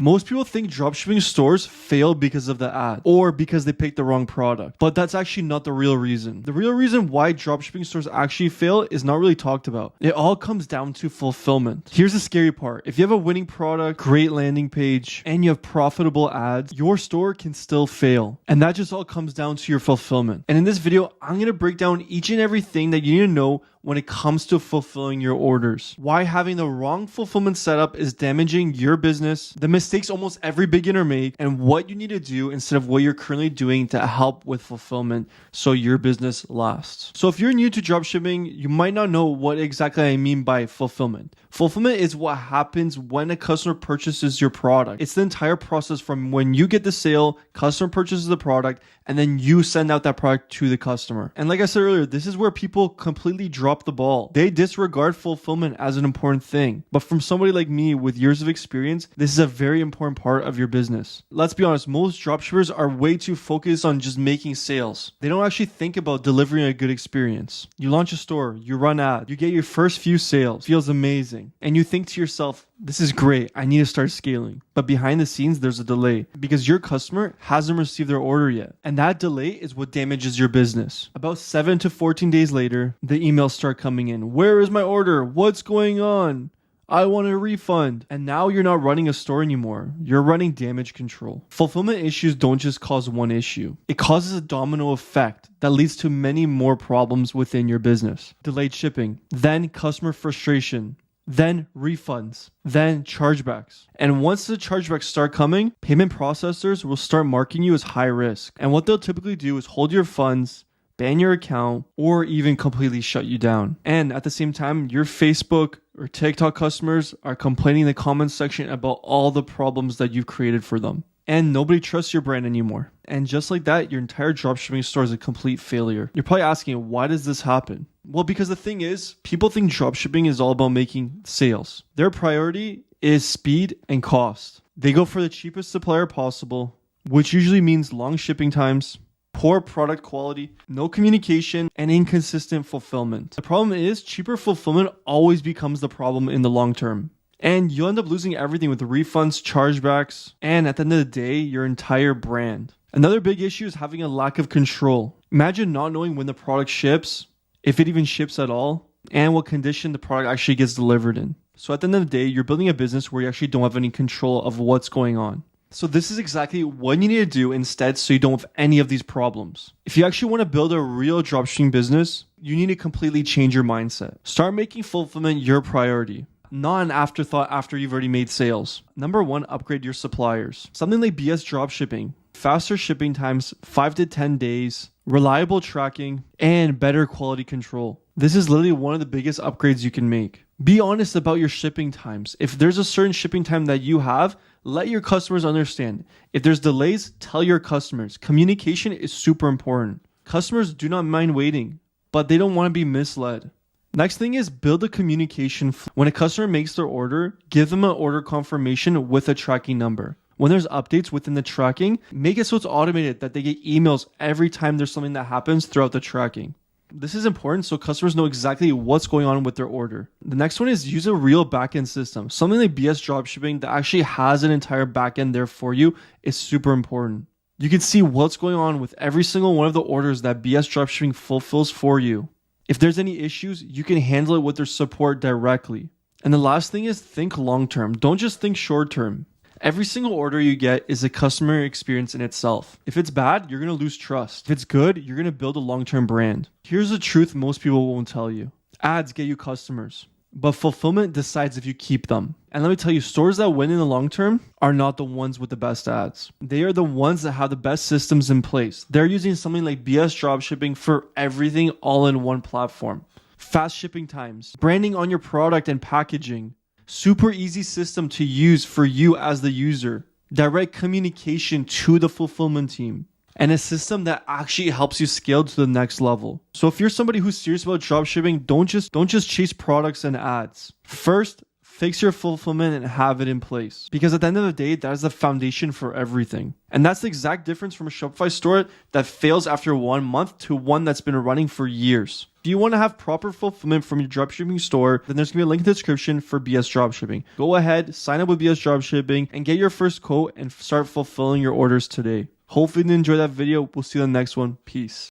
Most people think dropshipping stores fail because of the ad or because they picked the wrong product, but that's actually not the real reason. The real reason why dropshipping stores actually fail is not really talked about. It all comes down to fulfillment. Here's the scary part. If you have a winning product, great landing page, and you have profitable ads, your store can still fail. And that just all comes down to your fulfillment. And in this video, I'm going to break down each and everything that you need to know when it comes to fulfilling your orders. Why having the wrong fulfillment setup is damaging your business, the mistakes almost every beginner make, and what you need to do instead of what you're currently doing to help with fulfillment so your business lasts. So if you're new to dropshipping, you might not know what exactly I mean by fulfillment. Fulfillment is what happens when a customer purchases your product. It's the entire process from when you get the sale, customer purchases the product, and then you send out that product to the customer. And like I said earlier, this is where people completely drop the ball. They disregard fulfillment as an important thing. But from somebody like me with years of experience, this is a very important part of your business. Let's be honest, most dropshippers are way too focused on just making sales. They don't actually think about delivering a good experience. You launch a store, you run ads, you get your first few sales, feels amazing. And you think to yourself, this is great, I need to start scaling. But behind the scenes, there's a delay because your customer hasn't received their order yet. And that delay is what damages your business. About 7 to 14 days later, the emails start coming in. Where is my order? What's going on? I want a refund. And now you're not running a store anymore. You're running damage control. Fulfillment issues don't just cause one issue. It causes a domino effect that leads to many more problems within your business. Delayed shipping, then customer frustration, then refunds, then chargebacks. And once the chargebacks start coming, payment processors will start marking you as high risk. And what they'll typically do is hold your funds, ban your account, or even completely shut you down. And at the same time, your Facebook or TikTok customers are complaining in the comments section about all the problems that you've created for them. And nobody trusts your brand anymore. And just like that, your entire dropshipping store is a complete failure. You're probably asking, why does this happen? Well, because the thing is, people think dropshipping is all about making sales. Their priority is speed and cost. They go for the cheapest supplier possible, which usually means long shipping times, poor product quality, no communication, and inconsistent fulfillment. The problem is, cheaper fulfillment always becomes the problem in the long term. And you'll end up losing everything with the refunds, chargebacks, and at the end of the day, your entire brand. Another big issue is having a lack of control. Imagine not knowing when the product ships, if it even ships at all, and what condition the product actually gets delivered in. So at the end of the day, you're building a business where you actually don't have any control of what's going on. So this is exactly what you need to do instead so you don't have any of these problems. If you actually want to build a real dropshipping business, you need to completely change your mindset. Start making fulfillment your priority, not an afterthought after you've already made sales. Number one, upgrade your suppliers. Something like BS dropshipping, faster shipping times, 5 to 10 days, reliable tracking, and better quality control. This is literally one of the biggest upgrades you can make. Be honest about your shipping times. If there's a certain shipping time that you have, let your customers understand. If there's delays, tell your customers. Communication is super important. Customers do not mind waiting, but they don't want to be misled. Next thing is build a communication. When a customer makes their order, give them an order confirmation with a tracking number. When there's updates within the tracking, make it so it's automated that they get emails every time there's something that happens throughout the tracking. This is important so customers know exactly what's going on with their order. The next one is use a real backend system. Something like BS dropshipping that actually has an entire backend there for you is super important. You can see what's going on with every single one of the orders that BS dropshipping fulfills for you. If there's any issues, you can handle it with their support directly. And the last thing is think long term. Don't just think short term. Every single order you get is a customer experience in itself. If it's bad, you're going to lose trust. If it's good, you're going to build a long-term brand. Here's the truth most people won't tell you. Ads get you customers, but fulfillment decides if you keep them. And let me tell you, stores that win in the long term are not the ones with the best ads. They are the ones that have the best systems in place. They're using something like BS dropshipping for everything all in one platform. Fast shipping times, branding on your product and packaging, super easy system to use for you as the user, direct communication to the fulfillment team, and a system that actually helps you scale to the next level. So if you're somebody who's serious about dropshipping, don't just chase products and ads. First, fix your fulfillment and have it in place. Because at the end of the day, that is the foundation for everything. And that's the exact difference from a Shopify store that fails after 1 month to one that's been running for years. If you want to have proper fulfillment from your dropshipping store, then there's going to be a link in the description for BS Dropshipping. Go ahead, sign up with BS Dropshipping, and get your first quote and start fulfilling your orders today. Hopefully you enjoyed that video. We'll see you in the next one. Peace.